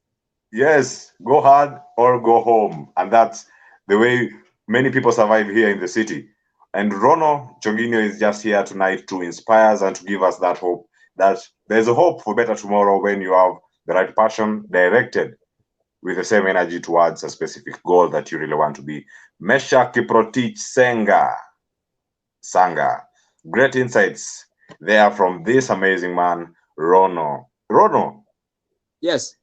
[SPEAKER 1] Yes, go hard or go home. And that's the way many people survive here in the city. And Rono Chonginio is just here tonight to inspire us and to give us that hope that there's a hope for better tomorrow when you have the right passion directed with the same energy towards a specific goal that you really want to be. Mesha Kiprotich Sanga. Great insights there from this amazing man, Rono. Rono.
[SPEAKER 2] Yes.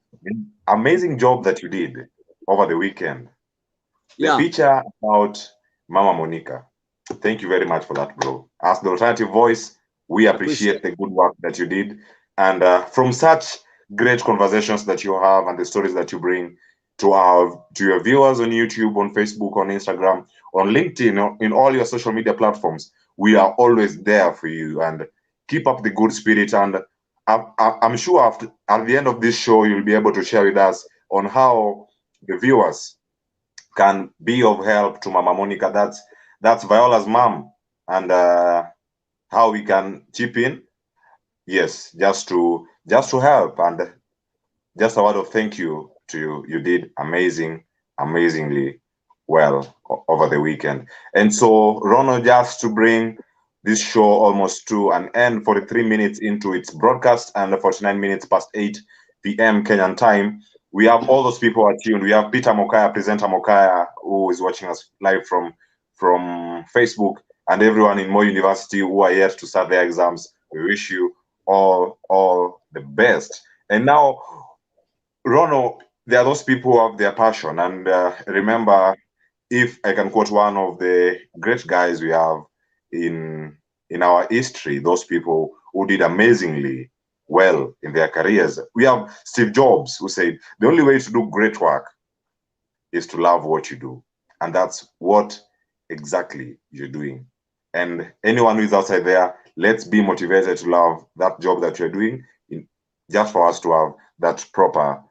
[SPEAKER 1] Amazing job that you did over the weekend. The picture about Mama Monica. Thank you very much for that, bro. As the alternative voice, we appreciate the good work that you did. And from such great conversations that you have and the stories that you bring to your viewers on YouTube, on Facebook, on Instagram, on LinkedIn, in all your social media platforms, we are always there for you. And keep up the good spirit. And I'm sure at the end of this show, you'll be able to share with us on how the viewers can be of help to Mama Monica. That's Viola's mom, and how we can chip in. Yes, just to help, and just a word of thank you to you. You did amazingly well over the weekend. And so, Rono, just to bring this show almost to an end, 43 minutes into its broadcast and 49 minutes past 8 p.m. Kenyan time. We have all those people are tuned. We have Peter Mokaya, presenter Mokaya, who is watching us live from Facebook, and everyone in Mo University who are yet to start their exams. We wish you all the best. And now, Rono, there are those people who have their passion. And remember, if I can quote one of the great guys we have in our history, those people who did amazingly well in their careers. We have Steve Jobs, who said, the only way to do great work is to love what you do. And that's what exactly you're doing. And anyone who is outside there, let's be motivated to love that job that you're doing, just for us to have that proper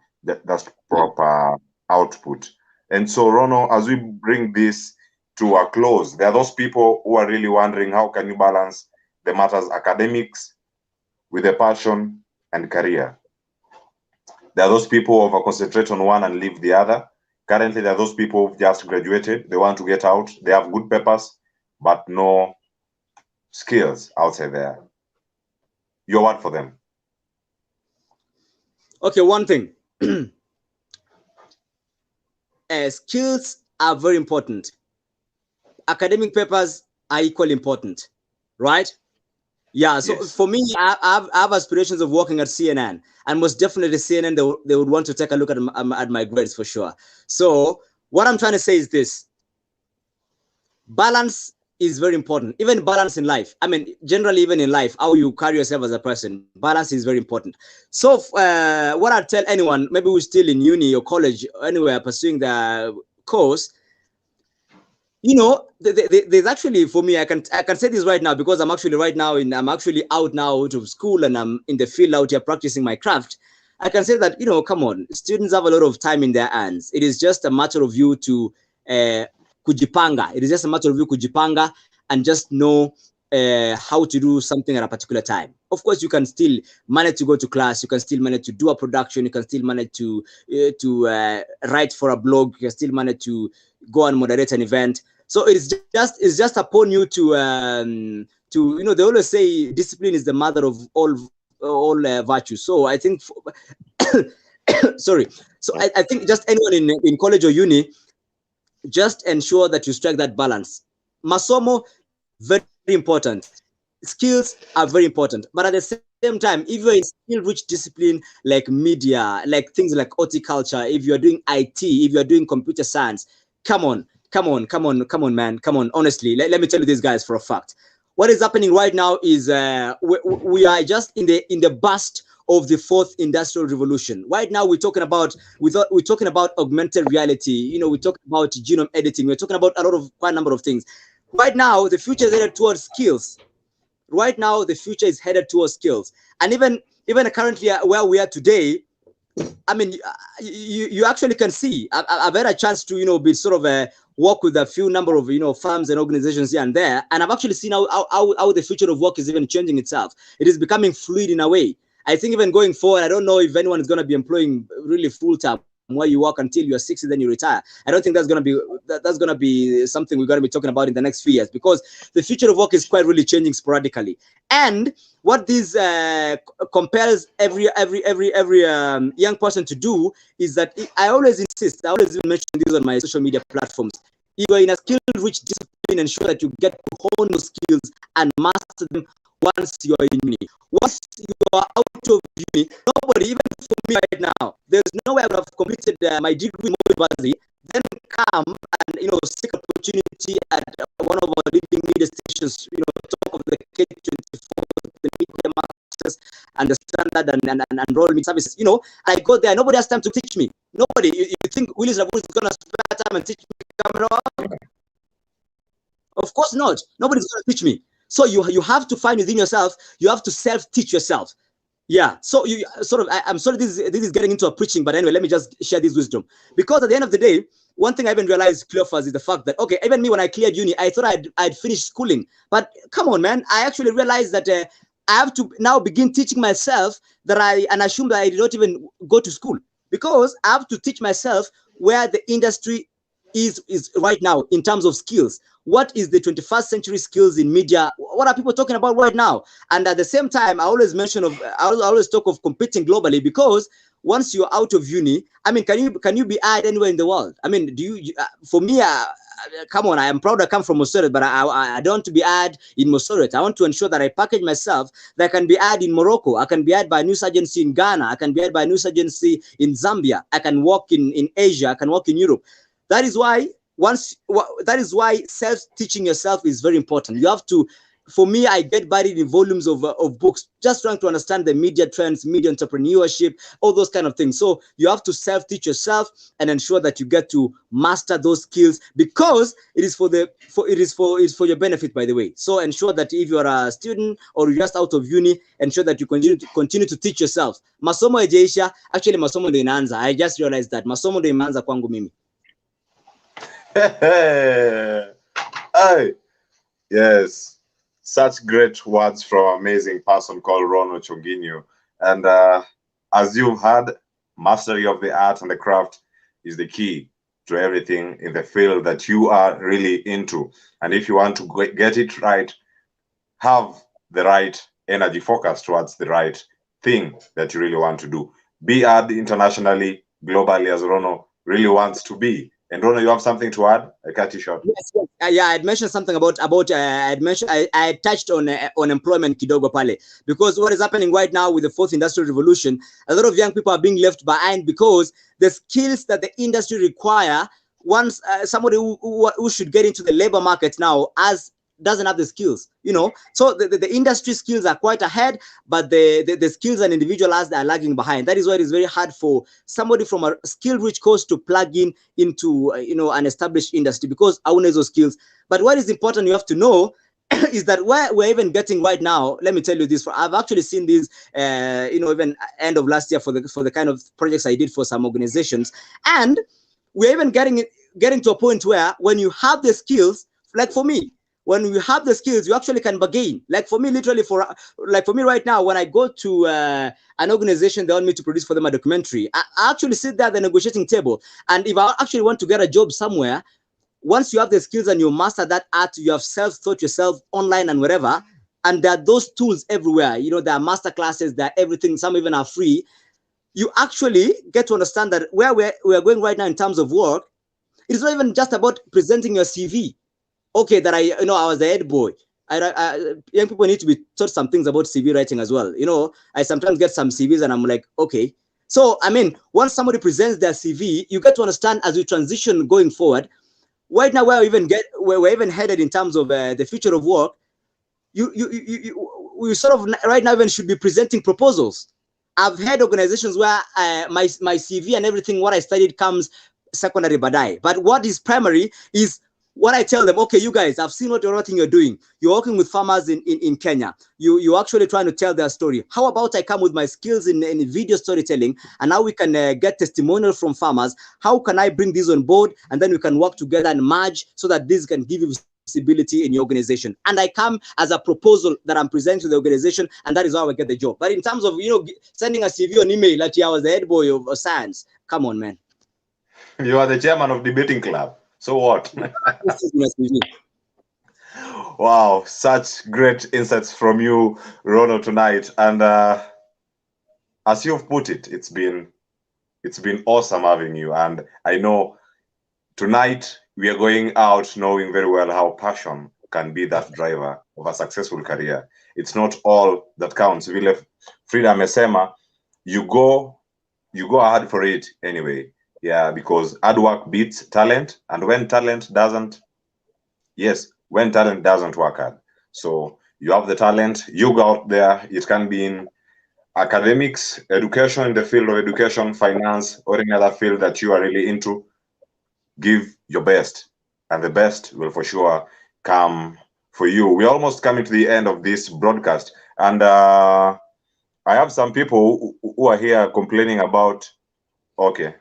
[SPEAKER 1] output. And so, Rono, as we bring this to a close, there are those people who are really wondering, how can you balance the matters academics with a passion and career? There are those people who concentrate on one and leave the other. Currently, there are those people who've just graduated. They want to get out. They have good papers, but no skills outside there. Your word for them.
[SPEAKER 2] Okay, one thing. skills are very important. Academic papers are equally important, right? Yeah, so
[SPEAKER 1] Yes.
[SPEAKER 2] for me, I have aspirations of working at CNN, and most definitely CNN, they would want to take a look at my grades for sure. So what I'm trying to say is this: balance is very important. Even balance in life. I mean, generally, even in life, how you carry yourself as a person, balance is very important. So what I tell anyone, maybe who's still in uni or college, or anywhere pursuing the course, you know, there's actually, for me, I can say this right now because I'm actually out now out of school and I'm in the field out here practicing my craft. I can say that, you know, come on, students have a lot of time in their hands. It is just a matter of you to kujipanga. It is just a matter of you kujipanga and just know how to do something at a particular time. Of course, you can still manage to go to class. You can still manage to do a production. You can still manage to write for a blog. You can still manage to go and moderate an event. So it's just upon you to, you know, they always say discipline is the mother of all virtues. So I think sorry. So I think just anyone in college or uni, just ensure that you strike that balance. Masomo, very important. Skills are very important. But at the same time, if you're in skill-rich discipline like media, like things like horticulture, if you're doing IT, if you're doing computer science, come on, man, come on. Honestly, let me tell you this, guys, for a fact. What is happening right now is we are just in the burst of the fourth industrial revolution. Right now, we're talking about augmented reality. You know, we're talking about genome editing. We're talking about quite a number of things. Right now, the future is headed towards skills. Right now, the future is headed towards skills, and even currently where we are today, I mean, you actually can see. I've had a chance to, you know, be sort of work with a few number of, you know, firms and organizations here and there, and I've actually seen how the future of work is even changing itself. It is becoming fluid in a way. I think even going forward, I don't know if anyone is going to be employing really full time where you work until you're 60, then you retire. I don't think that's going to be something we're going to be talking about in the next few years, because the future of work is quite really changing sporadically. And what this compels every young person to do is that I always insist, I always even mention this on my social media platforms. If you're in a skill-rich discipline, ensure that you get to hone those skills and master them once you're in uni. Once you are out of uni, nobody, even for me right now, there's no way I would have completed my degree in university, then come and, you know, seek opportunity at one of our leading media stations, you know, talk of the K24, the media masters, and the standard and role media services. You know, I go there, nobody has time to teach me. Nobody. You think Willis Rabu is going to spare time and teach me camera? Of course not. Nobody's going to teach me. So you have to find within yourself. You have to self-teach yourself. Yeah. So you sort of. I'm sorry. This is getting into a preaching, but anyway, let me just share this wisdom. Because at the end of the day, one thing I even realized, Cleophas, is the fact that, okay, even me, when I cleared uni, I thought I'd finished schooling. But come on, man, I actually realized that I have to now begin teaching myself and assume that I did not even go to school, because I have to teach myself where the industry is right now in terms of skills. What is the 21st century skills in media? What are people talking about right now? And at the same time, I always talk of competing globally, because once you're out of uni, I mean, can you be hired anywhere in the world? I mean, for me, come on, I am proud I come from Mosoret, but I don't want to be hired in Mosoret. I want to ensure that I package myself that I can be hired in Morocco. I can be hired by a news agency in Ghana. I can be hired by a news agency in Zambia. I can work in Asia. I can work in Europe. That is why self-teaching yourself is very important. You have to. For me, I get buried in volumes of books, just trying to understand the media trends, media entrepreneurship, all those kind of things. So you have to self-teach yourself and ensure that you get to master those skills, because it is for your benefit, by the way. So ensure that if you are a student or you're just out of uni, ensure that you continue to teach yourself. Masomo ejeisha, actually masomo ndo inaanza. I just realized that masomo ndo imeanza kwangu mimi.
[SPEAKER 1] Yes, such great words from an amazing person called Rono Chonginio. And as you've heard, mastery of the art and the craft is the key to everything in the field that you are really into. And if you want to get it right, have the right energy focus towards the right thing that you really want to do. be heard internationally, globally, as Rono really wants to be. And Rono, you have something to add? I cut you short.
[SPEAKER 2] Yes, yes. Yeah, I'd mentioned something about I touched on employment kidogo pale, because what is happening right now with the fourth industrial revolution, a lot of young people are being left behind because the skills that the industry require, once somebody who should get into the labor market now as doesn't have the skills, so the industry skills are quite ahead, but the skills an individual has are lagging behind. That is why it is very hard for somebody from a skill rich course to plug in into an established industry, because I want those skills. But what is important, you have to know, is that where we're even getting right now. Let me tell you this: I've actually seen this, even end of last year for the kind of projects I did for some organizations, and we're even getting to a point where when you have the skills, like for me, when you have the skills, you actually can bargain. Like for me, literally, for me right now, when I go to an organization, they want me to produce for them a documentary, I actually sit there at the negotiating table. And if I actually want to get a job somewhere, once you have the skills and you master that art, you have self-taught yourself online and wherever, and there are those tools everywhere. There are master classes, there are everything, some even are free. You actually get to understand that where we're going right now in terms of work, it's not even just about presenting your CV. Okay, that I was the head boy. Young people need to be taught some things about CV writing as well. I sometimes get some CVs and I'm like, okay. So, I mean, once somebody presents their CV, you get to understand as we transition going forward. Right now, we're even headed in terms of the future of work. We sort of right now even should be presenting proposals. I've had organizations where my CV and everything what I studied comes secondary badai, but what is primary is what I tell them. Okay, you guys, I've seen what you're doing. You're working with farmers in Kenya. You're actually trying to tell their story. How about I come with my skills in video storytelling, and now we can get testimonial from farmers. How can I bring these on board, and then we can work together and merge so that this can give you visibility in your organization. And I come as a proposal that I'm presenting to the organization, and that is how I get the job. But in terms of sending a CV or an email like I was the head boy of science, come on, man.
[SPEAKER 1] You are the chairman of debating club. So what? Wow, such great insights from you, Rono, tonight. And as you've put it, it's been awesome having you. And I know tonight we are going out knowing very well how passion can be that driver of a successful career. It's not all that counts. Vile Frida amesema, you go hard for it anyway. Yeah, because hard work beats talent, and when talent doesn't work hard. So you have the talent, you go out there. It can be in academics, education, in the field of education, finance, or any other field that you are really into. Give your best, and the best will for sure come for you. We're almost coming to the end of this broadcast, and I have some people who are here complaining about, okay,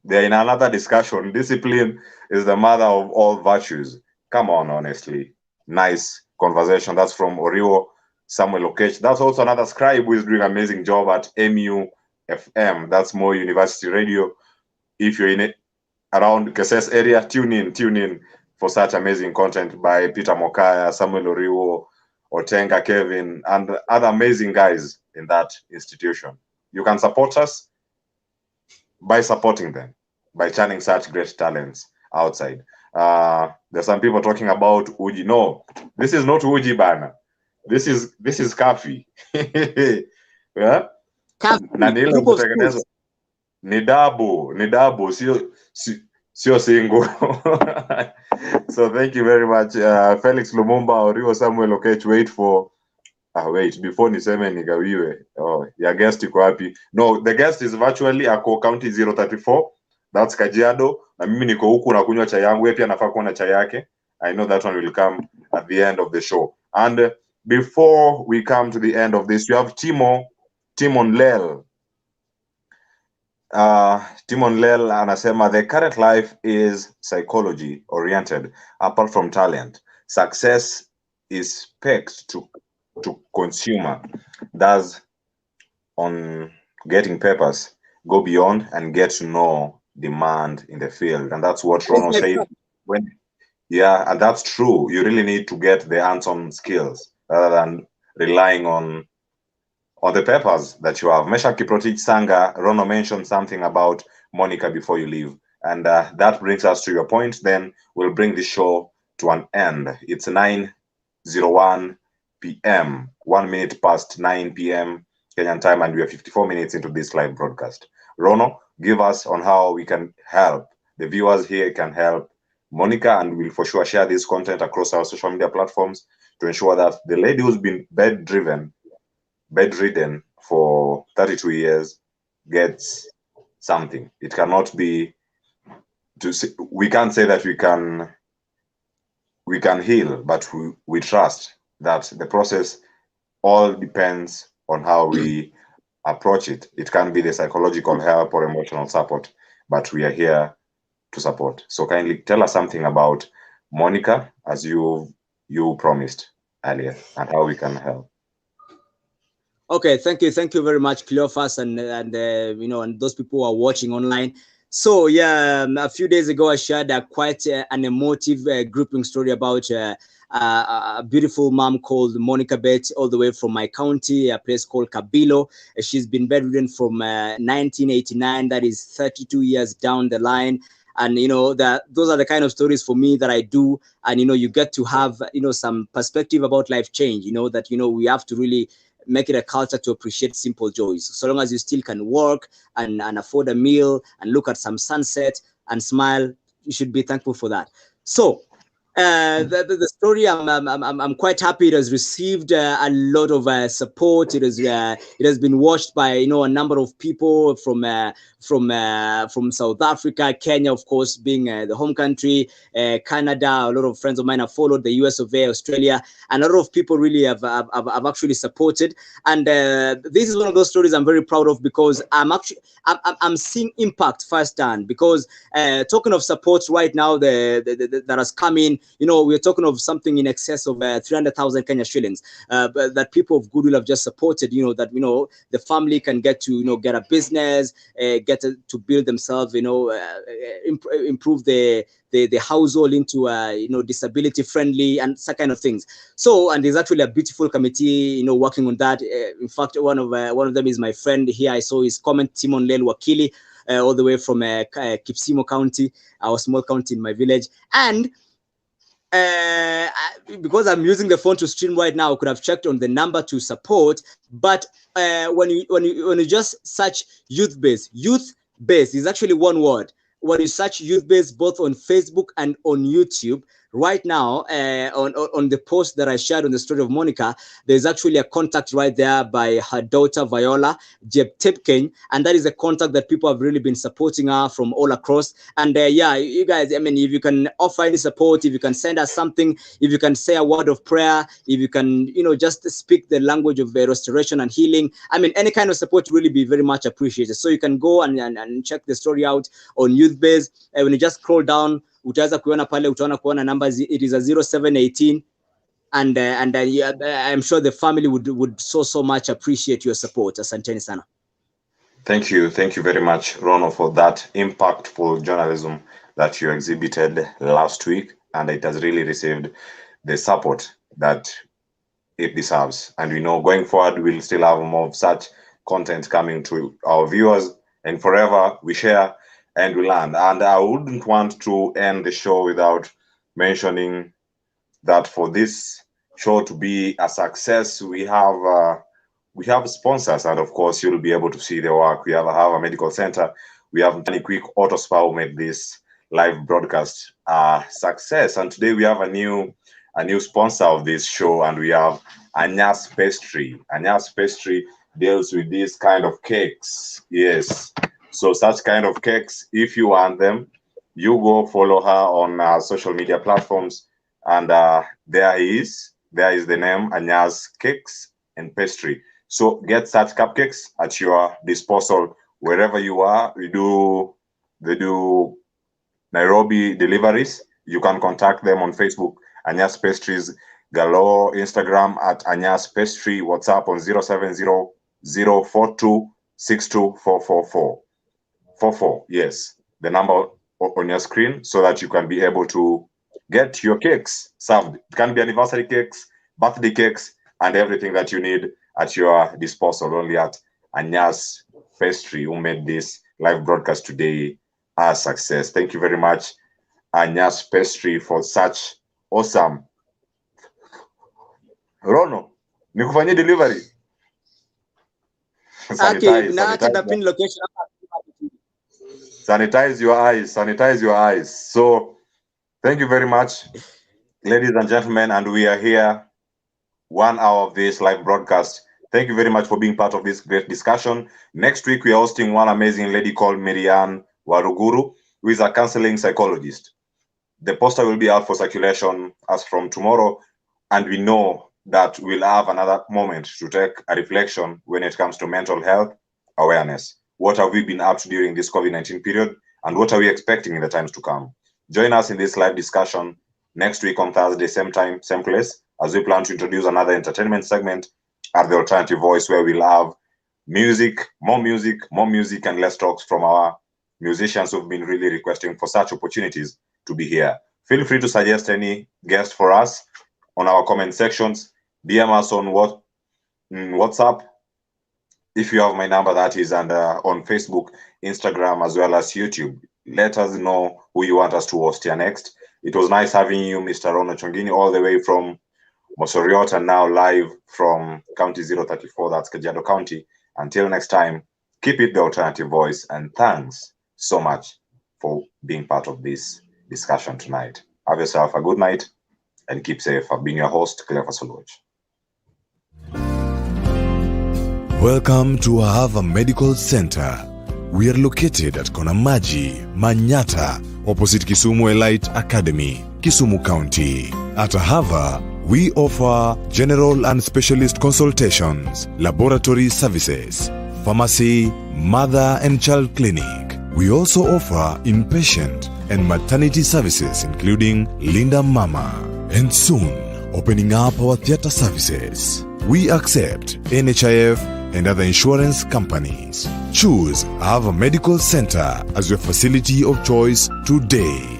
[SPEAKER 1] they're in another discussion. Discipline is the mother of all virtues. Come on, honestly. Nice conversation. That's from Oriwo Samuel Okech. That's also another scribe who is doing an amazing job at MU FM. That's More University Radio. If you're in it around Keses area, tune in for such amazing content by Peter Mokaya, Samuel Oriwo, Otenga Kevin, and other amazing guys in that institution. You can support us by supporting them, by channeling such great talents outside. There's some people talking about Uji. No, this is not Uji Bana. This is coffee. Yeah? Ni double, sio single. So thank you very much, Felix Lumumba, Oriwo Samuel Okech. Wait, before niseme nigawiwe. Oh, ya guest iko wapi? No, the guest is virtually ako county 034. That's Kajiado. Na mimi niko huku na kunywa chai yangu. Yeye pia anafaa kuwa na chai yake. I know that one will come at the end of the show. And before we come to the end of this, you have Timon Lel. Timon Lel anasema the current life is psychology oriented apart from talent. Success is pegged to consumer. Does on getting purpose go beyond and get to know demand in the field? And that's what Rono said. And that's true. You really need to get the hands-on skills rather than relying on on the papers that you have. Mesha Kiprotich Sanga, Rono mentioned something about Monica before you leave. And that brings us to your point. Then we'll bring the show to an end. It's 9:01 p.m., 1 minute past 9 p.m. Kenyan time, and we are 54 minutes into this live broadcast. Rono, give us on how we can help. The viewers here can help Monica, and we'll for sure share this content across our social media platforms to ensure that the lady who's been bedridden for 32 years gets something. It cannot be we can't say that we can heal, but we trust that the process all depends on how we approach it. It can be the psychological help or emotional support, but we are here to support. So kindly tell us something about Monica, as you promised earlier, and how we can help.
[SPEAKER 2] Okay, thank you very much, Cleophas, and and those people who are watching online. So yeah, a few days ago I shared quite an emotive grouping story about a beautiful mom called Monica Bet, all the way from my county, a place called Kabilo. She's been bedridden from 1989. That is 32 years down the line. And those are the kind of stories for me that I do. And you get to have some perspective about life change. That we have to really make it a culture to appreciate simple joys. So long as you still can work and afford a meal and look at some sunset and smile, you should be thankful for that. So the story, I'm quite happy. It has received a lot of support. It has been watched by a number of people from South Africa, Kenya, of course, being the home country, Canada. A lot of friends of mine have followed, the US of A, Australia, and a lot of people really have actually supported. And this is one of those stories I'm very proud of, because I'm seeing impact firsthand. Because talking of support right now, that has come in, we're talking of something in excess of 300,000 Kenya shillings that people of goodwill have just supported. That the family can get to get a business, get to build themselves, improve the household into disability friendly and that kind of things. So, and there's actually a beautiful committee working on that. In fact, one of them is my friend here. I saw his comment, Timon Lel Wakili, all the way from Kipsimo County, our small county in my village. And because I'm using the phone to stream right now, I could have checked on the number to support. But when you just search youth base is actually one word. When you search youth base both on Facebook and on YouTube, right now on the post that I shared on the story of Monica, there's actually a contact right there by her daughter Viola Jeb Tipkin, and that is a contact that people have really been supporting her from all across. And yeah, you guys, I mean, if you can offer any support, if you can send us something, if you can say a word of prayer, if you can just speak the language of restoration and healing, I mean, any kind of support really be very much appreciated. So you can go and check the story out on Youth Base. When you just scroll down, utaweza kuona pale, utaona kuona numbers. It is a 0718, and yeah, I'm sure the family would so much appreciate your support. Asanteni sana.
[SPEAKER 1] Thank you very much, Rono, for that impactful journalism that you exhibited last week, and it has really received the support that it deserves. And we know going forward, we'll still have more of such content coming to our viewers, and forever we share and we learn. And I wouldn't want to end the show without mentioning that for this show to be a success, we have sponsors, and of course you'll be able to see the work. We have a medical center. We have Mtani Quick Auto Spa who made this live broadcast a success. And today we have a new sponsor of this show, and we have Anyas Pastry. Anyas Pastry deals with these kind of cakes. Yes. So such kind of cakes, if you want them, you go follow her on social media platforms, and there is the name Anyas Cakes and Pastry. So get such cupcakes at your disposal wherever you are. They do Nairobi deliveries. You can contact them on Facebook, Anyas Pastries galore, Instagram at Anyas Pastry, WhatsApp on 070-042-62444. Yes, the number on your screen, so that you can be able to get your cakes served. It can be anniversary cakes, birthday cakes, and everything that you need at your disposal, only at Anya's Pastry, who made this live broadcast today a success. Thank you very much, Anya's Pastry, for such awesome. Rono, nikufanyie delivery.
[SPEAKER 2] Okay, na acha na pin location.
[SPEAKER 1] Sanitize your eyes, sanitize your eyes. So thank you very much, ladies and gentlemen, and we are here 1 hour of this live broadcast. Thank you very much for being part of this great discussion. Next week, we are hosting one amazing lady called Miriam Waruguru, who is a counseling psychologist. The poster will be out for circulation as from tomorrow, and we know that we'll have another moment to take a reflection when it comes to mental health awareness. What have we been up to during this COVID-19 period, and what are we expecting in the times to come? Join us in this live discussion next week on Thursday, same time, same place, as we plan to introduce another entertainment segment at the Alternative Voice, where we'll have music, and less talks from our musicians who've been really requesting for such opportunities to be here. Feel free to suggest any guest for us on our comment sections. DM us on WhatsApp, if you have my number, that is, and on Facebook, Instagram, as well as YouTube. Let us know who you want us to host here next. It was nice having you, Mr. Rono Chonginio, all the way from Mosoriot, and now live from County 034, that's Kajiado County. Until next time, keep it the Alternative Voice, and thanks so much for being part of this discussion tonight. Have yourself a good night and keep safe. I've been your host, Cleophas Oluoch.
[SPEAKER 3] Welcome to Ahava Medical Center. We are located at Konamaji, Manyata, opposite Kisumu Elite Academy, Kisumu County. At Ahava, we offer general and specialist consultations, laboratory services, pharmacy, mother and child clinic. We also offer inpatient and maternity services, including Linda Mama, and soon opening up our theater services. We accept NHIF and other insurance companies. Choose Ahava Medical Center as your facility of choice today.